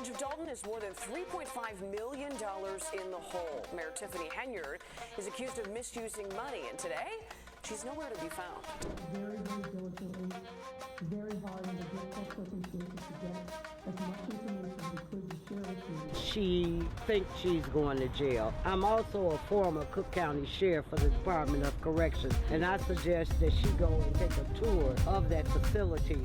Village of Dalton is more than $3.5 million in the hole. Mayor Tiffany Henyard is accused of misusing money, and today, she's nowhere to be found. Very, very diligently, very hard in the difficult circumstances to get as much information as we could to share with you. She thinks she's going to jail. I'm also a former Cook County Sheriff for the Department of Corrections, and I suggest that she go and take a tour of that facility.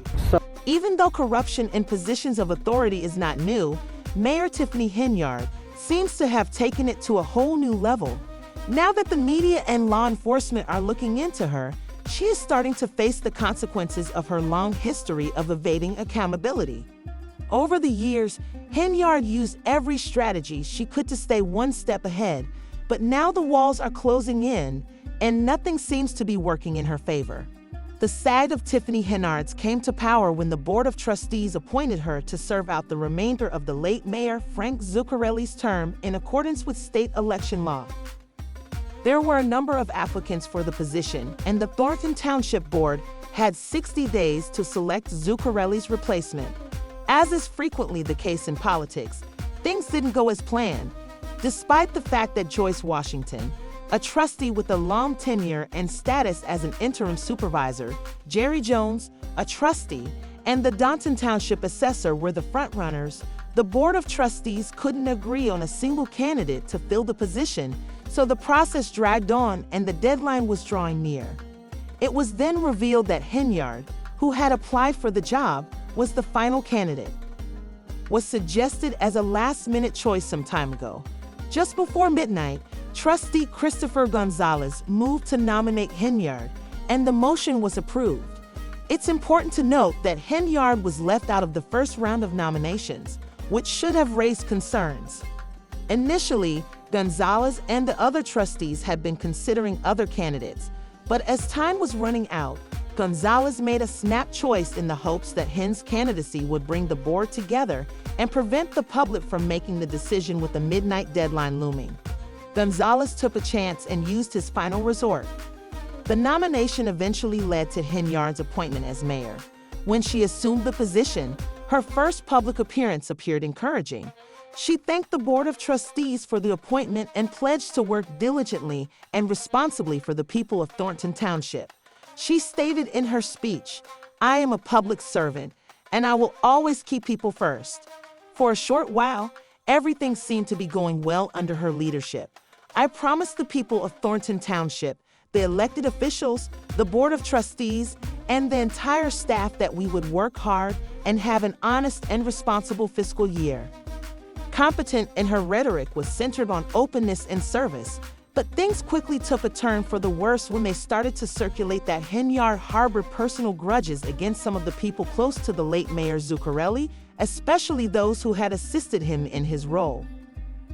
Even though corruption in positions of authority is not new, Mayor Tiffany Henyard seems to have taken it to a whole new level. Now that the media and law enforcement are looking into her, she is starting to face the consequences of her long history of evading accountability. Over the years, Henyard used every strategy she could to stay one step ahead, but now the walls are closing in and nothing seems to be working in her favor. The sag of Tiffany Henyard's came to power when the Board of Trustees appointed her to serve out the remainder of the late Mayor Frank Zuccarelli's term in accordance with state election law. There were a number of applicants for the position, and the Thornton Township Board had 60 days to select Zuccarelli's replacement. As is frequently the case in politics, things didn't go as planned, despite the fact that Joyce Washington, a trustee with a long tenure and status as an interim supervisor, Jerry Jones, a trustee, and the Dalton Township assessor were the frontrunners. The Board of Trustees couldn't agree on a single candidate to fill the position, so the process dragged on and the deadline was drawing near. It was then revealed that Henyard, who had applied for the job, was the final candidate. Was suggested as a last-minute choice some time ago. Just before midnight, Trustee Christopher Gonzalez moved to nominate Henyard, and the motion was approved. It's important to note that Henyard was left out of the first round of nominations, which should have raised concerns. Initially, Gonzalez and the other trustees had been considering other candidates, but as time was running out, Gonzalez made a snap choice in the hopes that Hen's candidacy would bring the board together and prevent the public from making the decision with a midnight deadline looming. Gonzalez took a chance and used his final resort. The nomination eventually led to Henyard's appointment as mayor. When she assumed the position, her first public appearance appeared encouraging. She thanked the Board of Trustees for the appointment and pledged to work diligently and responsibly for the people of Thornton Township. She stated in her speech, "I am a public servant, and I will always keep people first." For a short while, everything seemed to be going well under her leadership. "I promised the people of Thornton Township, the elected officials, the Board of Trustees, and the entire staff that we would work hard and have an honest and responsible fiscal year." Competent in her rhetoric was centered on openness and service, but things quickly took a turn for the worse when they started to circulate that Henyard harbored personal grudges against some of the people close to the late Mayor Zuccarelli, especially those who had assisted him in his role.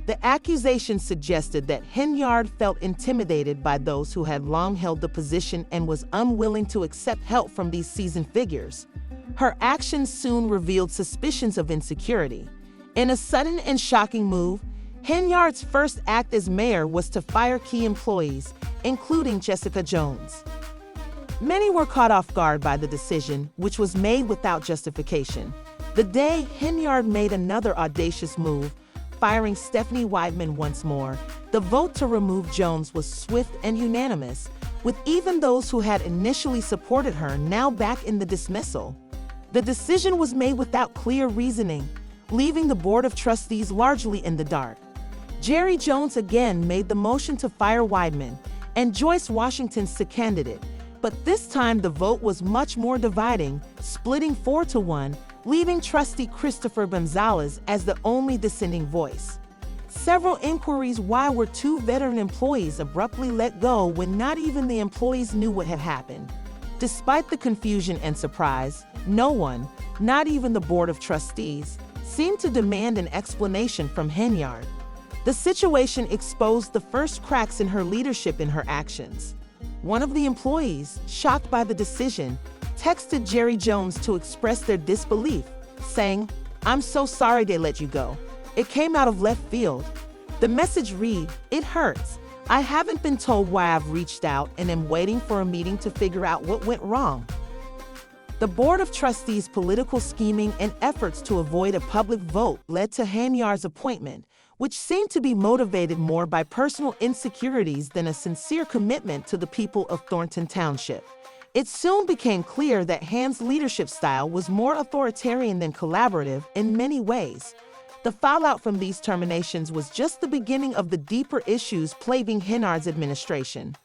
The accusations suggested that Henyard felt intimidated by those who had long held the position and was unwilling to accept help from these seasoned figures. Her actions soon revealed suspicions of insecurity. In a sudden and shocking move, Henyard's first act as mayor was to fire key employees, including Jessica Jones. Many were caught off guard by the decision, which was made without justification. The day Henyard made another audacious move, firing Stephanie Whiteman once more, the vote to remove Jones was swift and unanimous, with even those who had initially supported her now back in the dismissal. The decision was made without clear reasoning, leaving the Board of Trustees largely in the dark. Jerry Jones again made the motion to fire Whiteman, and Joyce Washington's the candidate, but this time the vote was much more dividing, splitting 4-1, leaving Trustee Christopher Gonzalez as the only dissenting voice. Several inquiries why were two veteran employees abruptly let go when not even the employees knew what had happened. Despite the confusion and surprise, no one, not even the Board of Trustees, seemed to demand an explanation from Henyard. The situation exposed the first cracks in her leadership in her actions. One of the employees, shocked by the decision, texted Jerry Jones to express their disbelief, saying, "I'm so sorry they let you go. It came out of left field." The message read, "It hurts. I haven't been told why I've reached out and am waiting for a meeting to figure out what went wrong." The Board of Trustees' political scheming and efforts to avoid a public vote led to Henyard's appointment, which seemed to be motivated more by personal insecurities than a sincere commitment to the people of Thornton Township. It soon became clear that Hand's leadership style was more authoritarian than collaborative in many ways. The fallout from these terminations was just the beginning of the deeper issues plaguing Henyard's administration.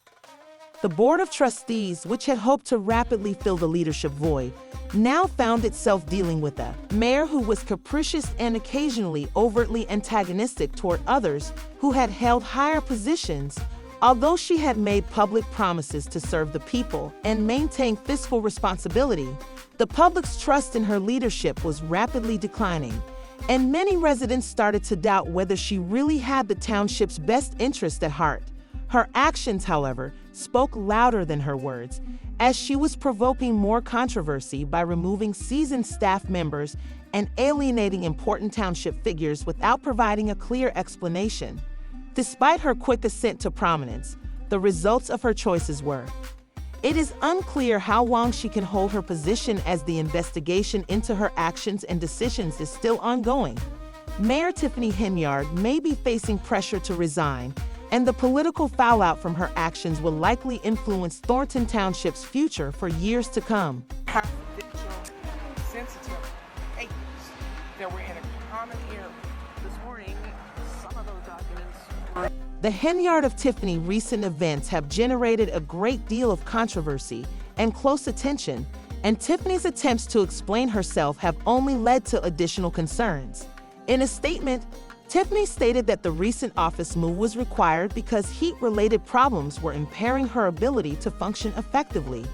The Board of Trustees, which had hoped to rapidly fill the leadership void, now found itself dealing with a mayor who was capricious and occasionally overtly antagonistic toward others who had held higher positions. Although she had made public promises to serve the people and maintain fiscal responsibility, the public's trust in her leadership was rapidly declining, and many residents started to doubt whether she really had the township's best interest at heart. Her actions, however, spoke louder than her words, as she was provoking more controversy by removing seasoned staff members and alienating important township figures without providing a clear explanation. Despite her quick ascent to prominence, the results of her choices were: it is unclear how long she can hold her position as the investigation into her actions and decisions is still ongoing. Mayor Tiffany Henyard may be facing pressure to resign, and the political fallout from her actions will likely influence Thornton Township's future for years to come. Confidential, sensitive papers that were in a common area. This morning, some of those documents were... The Henyard of Tiffany recent events have generated a great deal of controversy and close attention, and Tiffany's attempts to explain herself have only led to additional concerns. In a statement, Tiffany stated that the recent office move was required because heat-related problems were impairing her ability to function effectively.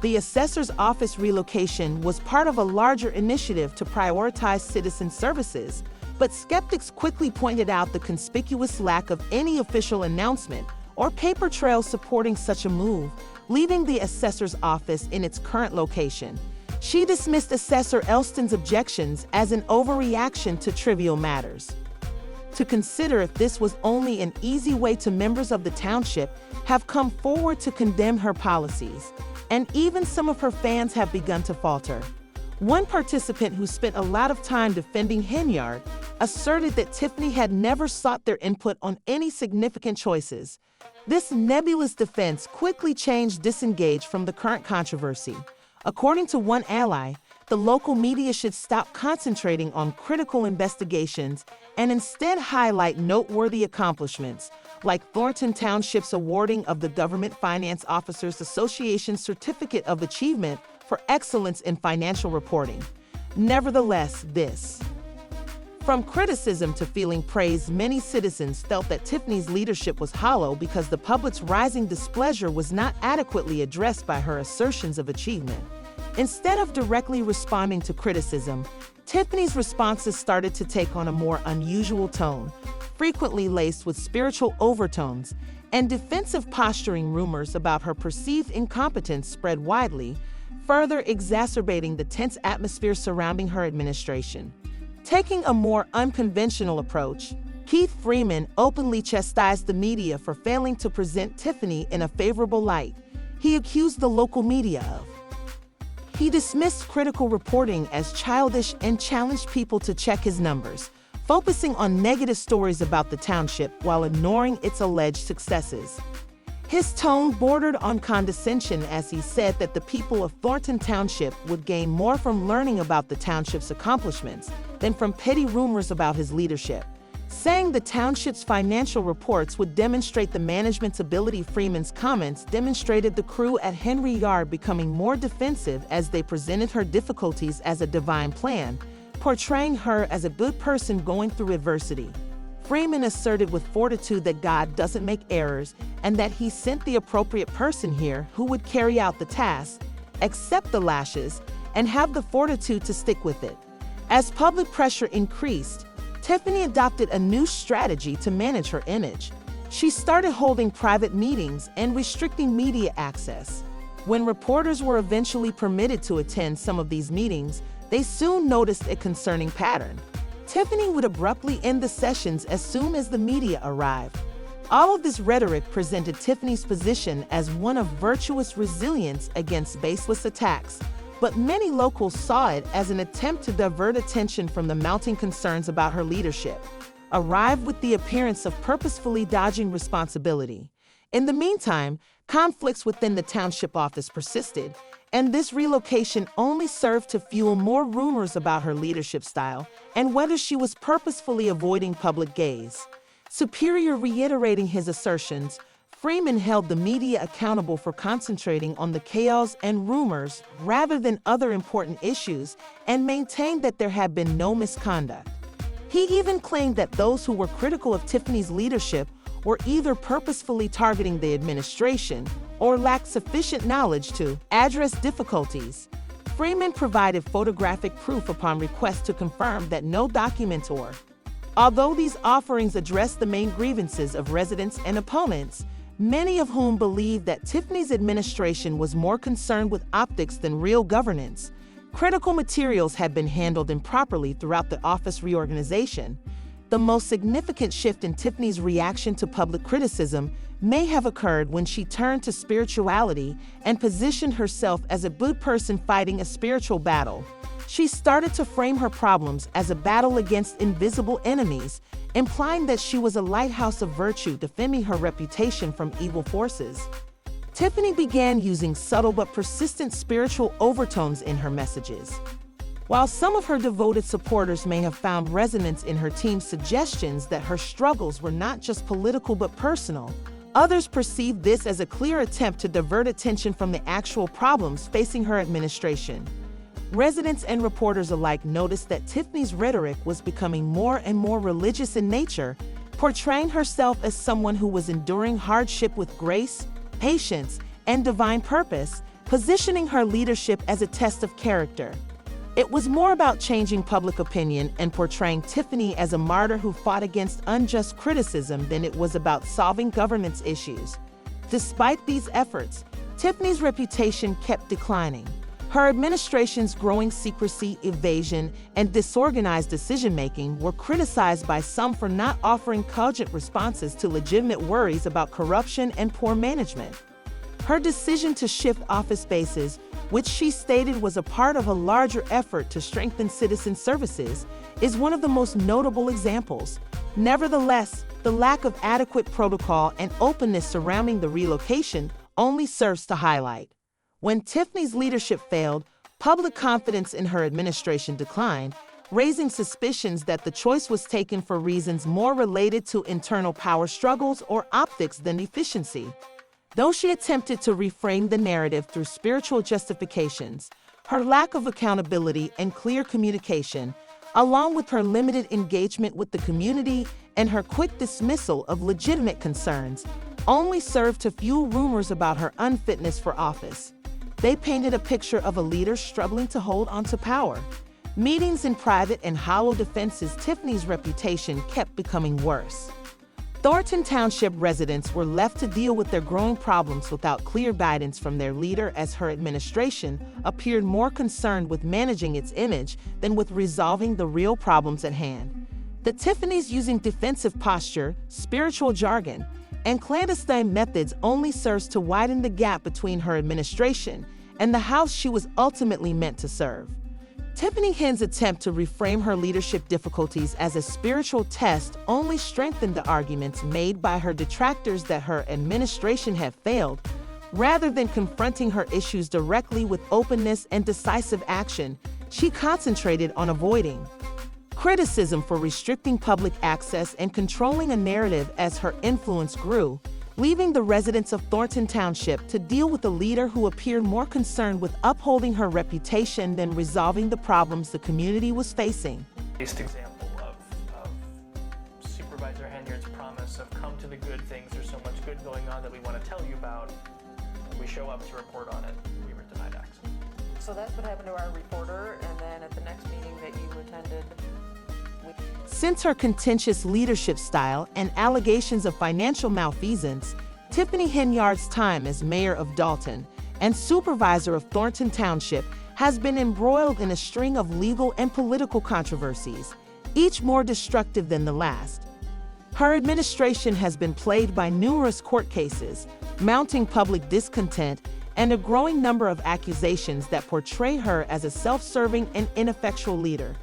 The assessor's office relocation was part of a larger initiative to prioritize citizen services, but skeptics quickly pointed out the conspicuous lack of any official announcement or paper trail supporting such a move, leaving the assessor's office in its current location. She dismissed Assessor Elston's objections as an overreaction to trivial matters. To consider if this was only an easy way to members of the township have come forward to condemn her policies, and even some of her fans have begun to falter. One participant who spent a lot of time defending Henyard asserted that Tiffany had never sought their input on any significant choices. This nebulous defense quickly changed disengaged from the current controversy. According to one ally, the local media should stop concentrating on critical investigations and instead highlight noteworthy accomplishments, like Thornton Township's awarding of the Government Finance Officers Association's Certificate of Achievement for Excellence in Financial Reporting. Nevertheless, from criticism to feeling praise, many citizens felt that Tiffany's leadership was hollow because the public's rising displeasure was not adequately addressed by her assertions of achievement. Instead of directly responding to criticism, Tiffany's responses started to take on a more unusual tone, frequently laced with spiritual overtones, and defensive posturing. Rumors about her perceived incompetence spread widely, further exacerbating the tense atmosphere surrounding her administration. Taking a more unconventional approach, Keith Freeman openly chastised the media for failing to present Tiffany in a favorable light. He accused the local media of He dismissed critical reporting as childish and challenged people to check his numbers, focusing on negative stories about the township while ignoring its alleged successes. His tone bordered on condescension as he said that the people of Thornton Township would gain more from learning about the township's accomplishments than from petty rumors about his leadership, saying the township's financial reports would demonstrate the management's ability. Freeman's comments demonstrated the crew at Henyard becoming more defensive as they presented her difficulties as a divine plan, portraying her as a good person going through adversity. Freeman asserted with fortitude that God doesn't make errors and that he sent the appropriate person here who would carry out the task, accept the lashes, and have the fortitude to stick with it. As public pressure increased, Tiffany adopted a new strategy to manage her image. She started holding private meetings and restricting media access. When reporters were eventually permitted to attend some of these meetings, they soon noticed a concerning pattern. Tiffany would abruptly end the sessions as soon as the media arrived. All of this rhetoric presented Tiffany's position as one of virtuous resilience against baseless attacks, but many locals saw it as an attempt to divert attention from the mounting concerns about her leadership, arrived with the appearance of purposefully dodging responsibility. In the meantime, conflicts within the township office persisted, and this relocation only served to fuel more rumors about her leadership style and whether she was purposefully avoiding public gaze. Superior reiterating his assertions, Freeman held the media accountable for concentrating on the chaos and rumors rather than other important issues and maintained that there had been no misconduct. He even claimed that those who were critical of Tiffany's leadership were either purposefully targeting the administration or lacked sufficient knowledge to address difficulties. Freeman provided photographic proof upon request to confirm that no documents or, although these offerings addressed the main grievances of residents and opponents, many of whom believed that Tiffany's administration was more concerned with optics than real governance, critical materials had been handled improperly throughout the office reorganization. The most significant shift in Tiffany's reaction to public criticism may have occurred when she turned to spirituality and positioned herself as a good person fighting a spiritual battle. She started to frame her problems as a battle against invisible enemies, implying that she was a lighthouse of virtue defending her reputation from evil forces. Tiffany began using subtle but persistent spiritual overtones in her messages. While some of her devoted supporters may have found resonance in her team's suggestions that her struggles were not just political but personal, others perceived this as a clear attempt to divert attention from the actual problems facing her administration. Residents and reporters alike noticed that Tiffany's rhetoric was becoming more and more religious in nature, portraying herself as someone who was enduring hardship with grace, patience, and divine purpose, positioning her leadership as a test of character. It was more about changing public opinion and portraying Tiffany as a martyr who fought against unjust criticism than it was about solving governance issues. Despite these efforts, Tiffany's reputation kept declining. Her administration's growing secrecy, evasion, and disorganized decision-making were criticized by some for not offering cogent responses to legitimate worries about corruption and poor management. Her decision to shift office spaces, which she stated was a part of a larger effort to strengthen citizen services, is one of the most notable examples. Nevertheless, the lack of adequate protocol and openness surrounding the relocation only serves to highlight. When Tiffany's leadership failed, public confidence in her administration declined, raising suspicions that the choice was taken for reasons more related to internal power struggles or optics than efficiency. Though she attempted to reframe the narrative through spiritual justifications, her lack of accountability and clear communication, along with her limited engagement with the community and her quick dismissal of legitimate concerns, only served to fuel rumors about her unfitness for office. They painted a picture of a leader struggling to hold onto power. Meetings in private and hollow defenses, Tiffany's reputation kept becoming worse. Thornton Township residents were left to deal with their growing problems without clear guidance from their leader, as her administration appeared more concerned with managing its image than with resolving the real problems at hand. The Tiffany's using defensive posture, spiritual jargon, and clandestine methods only serves to widen the gap between her administration and the house she was ultimately meant to serve. Tiffany Henyard's attempt to reframe her leadership difficulties as a spiritual test only strengthened the arguments made by her detractors that her administration had failed. Rather than confronting her issues directly with openness and decisive action, she concentrated on avoiding criticism for restricting public access and controlling a narrative as her influence grew, leaving the residents of Thornton Township to deal with a leader who appeared more concerned with upholding her reputation than resolving the problems the community was facing. Example of Supervisor Henyard's promise of come to the good things, there's so much good going on that we want to tell you about. We show up to report on it, we were denied access. So that's what happened to our reporter, and then at the next meeting that you attended, Since her contentious leadership style and allegations of financial malfeasance, Tiffany Henyard's time as mayor of Dalton and supervisor of Thornton Township has been embroiled in a string of legal and political controversies, each more destructive than the last. Her administration has been plagued by numerous court cases, mounting public discontent, and a growing number of accusations that portray her as a self-serving and ineffectual leader.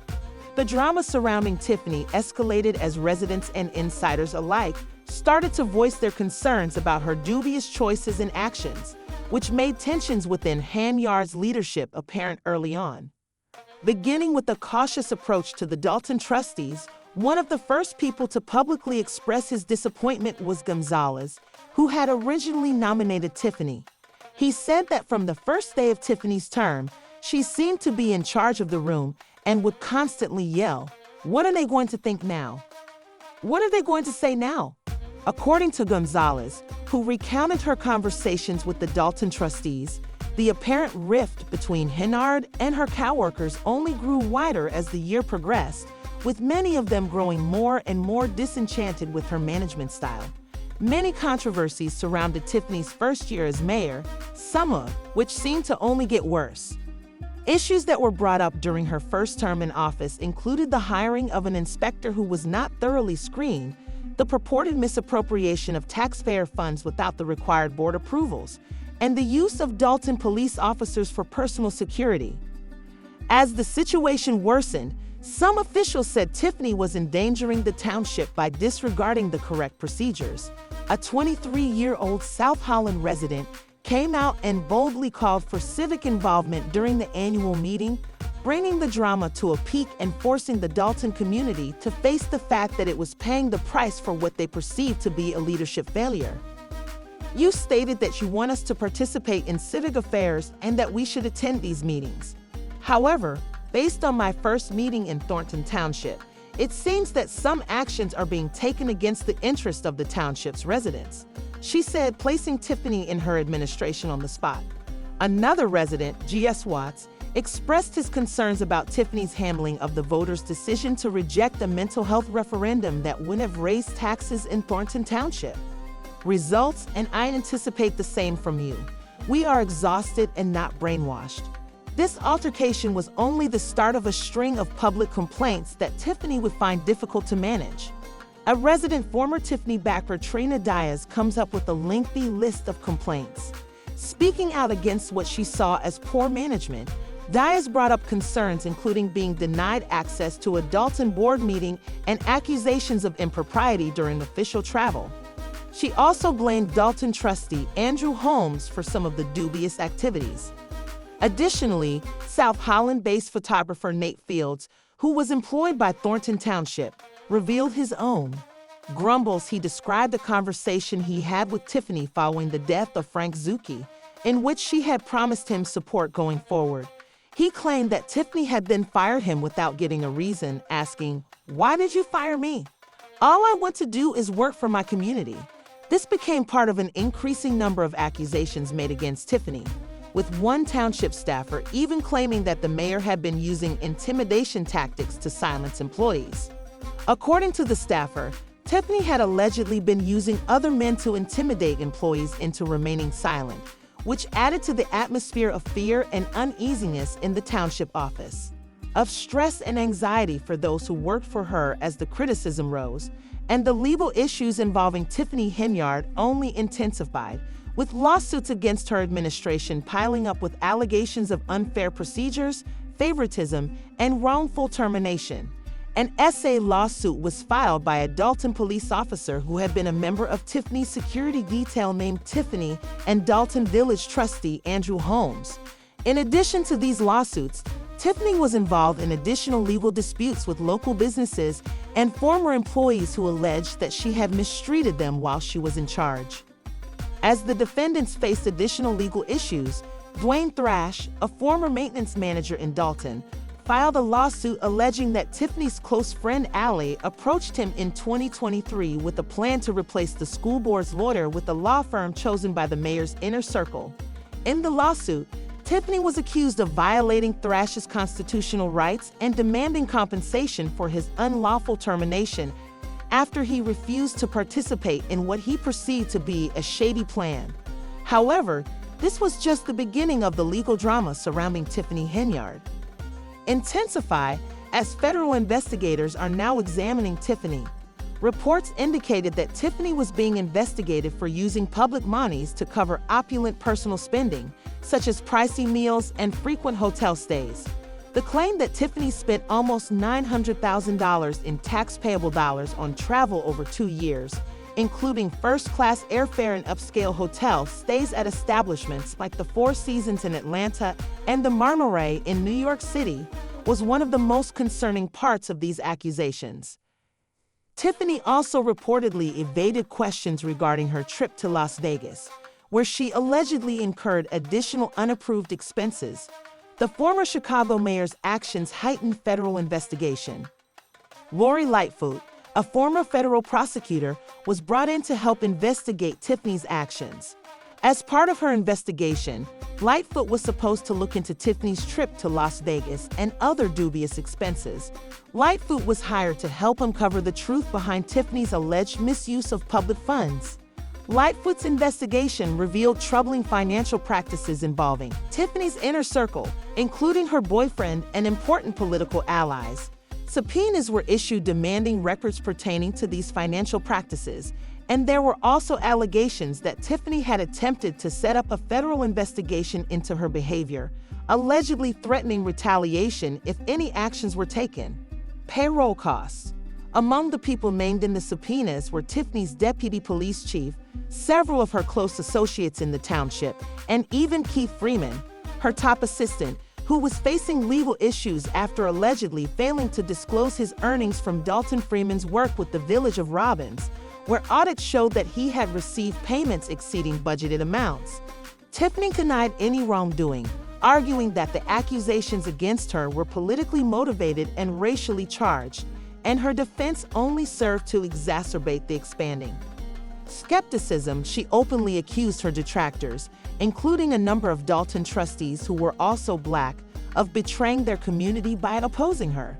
The drama surrounding Tiffany escalated as residents and insiders alike started to voice their concerns about her dubious choices and actions, which made tensions within Henyard's leadership apparent early on. Beginning with a cautious approach to the Dalton trustees, one of the first people to publicly express his disappointment was Gonzalez, who had originally nominated Tiffany. He said that from the first day of Tiffany's term, she seemed to be in charge of the room and would constantly yell, "What are they going to think now? What are they going to say now?" According to Gonzalez, who recounted her conversations with the Dalton trustees, the apparent rift between Henyard and her coworkers only grew wider as the year progressed, with many of them growing more and more disenchanted with her management style. Many controversies surrounded Tiffany's first year as mayor, some of which seemed to only get worse. Issues that were brought up during her first term in office included the hiring of an inspector who was not thoroughly screened, the purported misappropriation of taxpayer funds without the required board approvals, and the use of Dalton police officers for personal security. As the situation worsened, some officials said Tiffany was endangering the township by disregarding the correct procedures. A 23-year-old South Holland resident came out and boldly called for civic involvement during the annual meeting, bringing the drama to a peak and forcing the Dalton community to face the fact that it was paying the price for what they perceived to be a leadership failure. "You stated that you want us to participate in civic affairs and that we should attend these meetings. However, based on my first meeting in Thornton Township, it seems that some actions are being taken against the interest of the township's residents," she said, placing Tiffany in her administration on the spot. Another resident, G.S. Watts, expressed his concerns about Tiffany's handling of the voters' decision to reject a mental health referendum that would have raised taxes in Thornton Township. "Results, and I anticipate the same from you. We are exhausted and not brainwashed." This altercation was only the start of a string of public complaints that Tiffany would find difficult to manage. A resident, former Tiffany backer Trina Diaz, comes up with a lengthy list of complaints. Speaking out against what she saw as poor management, Diaz brought up concerns including being denied access to a Dalton board meeting and accusations of impropriety during official travel. She also blamed Dalton trustee Andrew Holmes for some of the dubious activities. Additionally, South Holland-based photographer Nate Fields, who was employed by Thornton Township, revealed his own grumbles. He described a conversation he had with Tiffany following the death of Frank Zucchi, in which she had promised him support going forward. He claimed that Tiffany had then fired him without getting a reason, asking, "Why did you fire me? All I want to do is work for my community." This became part of an increasing number of accusations made against Tiffany, with one township staffer even claiming that the mayor had been using intimidation tactics to silence employees. According to the staffer, Tiffany had allegedly been using other men to intimidate employees into remaining silent, which added to the atmosphere of fear and uneasiness in the township office, of stress and anxiety for those who worked for her as the criticism rose, and the legal issues involving Tiffany Henyard only intensified, with lawsuits against her administration piling up with allegations of unfair procedures, favoritism, and wrongful termination. An SA lawsuit was filed by a Dalton police officer who had been a member of Tiffany's security detail named Tiffany and Dalton Village trustee Andrew Holmes. In addition to these lawsuits, Tiffany was involved in additional legal disputes with local businesses and former employees who alleged that she had mistreated them while she was in charge. As the defendants faced additional legal issues, Dwayne Thrash, a former maintenance manager in Dalton, filed a lawsuit alleging that Tiffany's close friend Allie approached him in 2023 with a plan to replace the school board's lawyer with a law firm chosen by the mayor's inner circle. In the lawsuit, Tiffany was accused of violating Thrash's constitutional rights and demanding compensation for his unlawful termination after he refused to participate in what he perceived to be a shady plan. However, this was just the beginning of the legal drama surrounding Tiffany Henyard. Intensify as federal investigators are now examining Tiffany. Reports indicated that Tiffany was being investigated for using public monies to cover opulent personal spending, such as pricey meals and frequent hotel stays. The claim that Tiffany spent almost $900,000 in tax-payable dollars on travel over 2 years, including first-class airfare and upscale hotel stays at establishments like the Four Seasons in Atlanta and the Marmoré in New York City, was one of the most concerning parts of these accusations. Tiffany also reportedly evaded questions regarding her trip to Las Vegas, where she allegedly incurred additional unapproved expenses. The former Chicago mayor's actions heightened federal investigation. Lori Lightfoot, a former federal prosecutor, was brought in to help investigate Tiffany's actions. As part of her investigation, Lightfoot was supposed to look into Tiffany's trip to Las Vegas and other dubious expenses. Lightfoot was hired to help uncover the truth behind Tiffany's alleged misuse of public funds. Lightfoot's investigation revealed troubling financial practices involving Tiffany's inner circle, including her boyfriend and important political allies. Subpoenas were issued demanding records pertaining to these financial practices, and there were also allegations that Tiffany had attempted to set up a federal investigation into her behavior, allegedly threatening retaliation if any actions were taken. Payroll costs. Among the people named in the subpoenas were Tiffany's deputy police chief, several of her close associates in the township, and even Keith Freeman, her top assistant, who was facing legal issues after allegedly failing to disclose his earnings from Dalton Freeman's work with the Village of Robbins, where audits showed that he had received payments exceeding budgeted amounts. Tiffany denied any wrongdoing, arguing that the accusations against her were politically motivated and racially charged, and her defense only served to exacerbate the expanding skepticism. She openly accused her detractors, including a number of Dalton trustees who were also Black, of betraying their community by opposing her.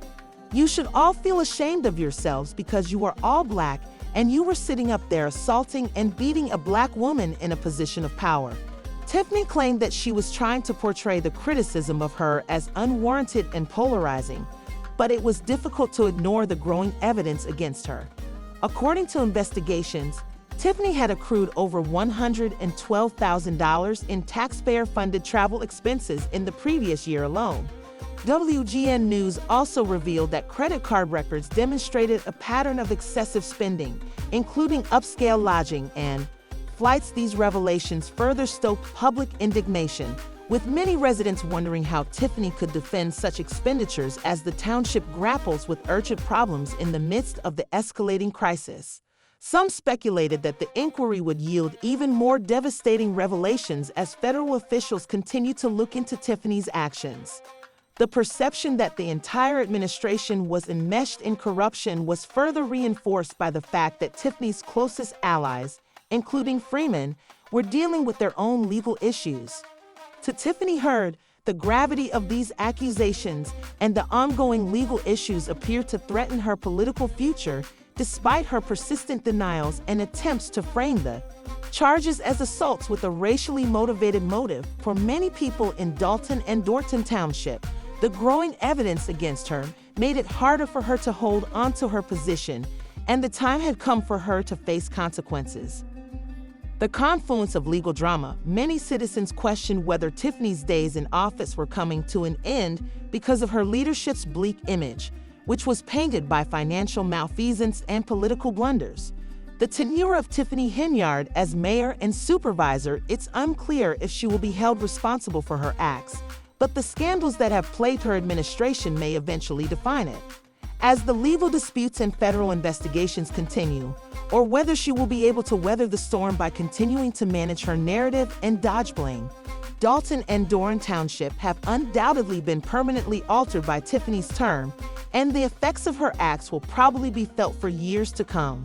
"You should all feel ashamed of yourselves because you are all Black and you were sitting up there assaulting and beating a Black woman in a position of power." Tiffany claimed that she was trying to portray the criticism of her as unwarranted and polarizing, but it was difficult to ignore the growing evidence against her. According to investigations, Tiffany had accrued over $112,000 in taxpayer-funded travel expenses in the previous year alone. WGN News also revealed that credit card records demonstrated a pattern of excessive spending, including upscale lodging and flights. These revelations further stoked public indignation, with many residents wondering how Tiffany could defend such expenditures as the township grapples with urgent problems in the midst of the escalating crisis. Some speculated that the inquiry would yield even more devastating revelations as federal officials continue to look into Tiffany's actions. The perception that the entire administration was enmeshed in corruption was further reinforced by the fact that Tiffany's closest allies, including Freeman, were dealing with their own legal issues. To Tiffany Henyard, the gravity of these accusations and the ongoing legal issues appear to threaten her political future, despite her persistent denials and attempts to frame the charges as assaults with a racially motivated motive. For many people in Dalton and Dorton Township, the growing evidence against her made it harder for her to hold onto her position, and the time had come for her to face consequences. The confluence of legal drama, many citizens questioned whether Tiffany's days in office were coming to an end because of her leadership's bleak image, which was painted by financial malfeasance and political blunders. The tenure of Tiffany Henyard as mayor and supervisor, it's unclear if she will be held responsible for her acts, but the scandals that have plagued her administration may eventually define it. As the legal disputes and federal investigations continue, or whether she will be able to weather the storm by continuing to manage her narrative and dodge blame. Dalton and Dorton Township have undoubtedly been permanently altered by Tiffany's term, and the effects of her acts will probably be felt for years to come.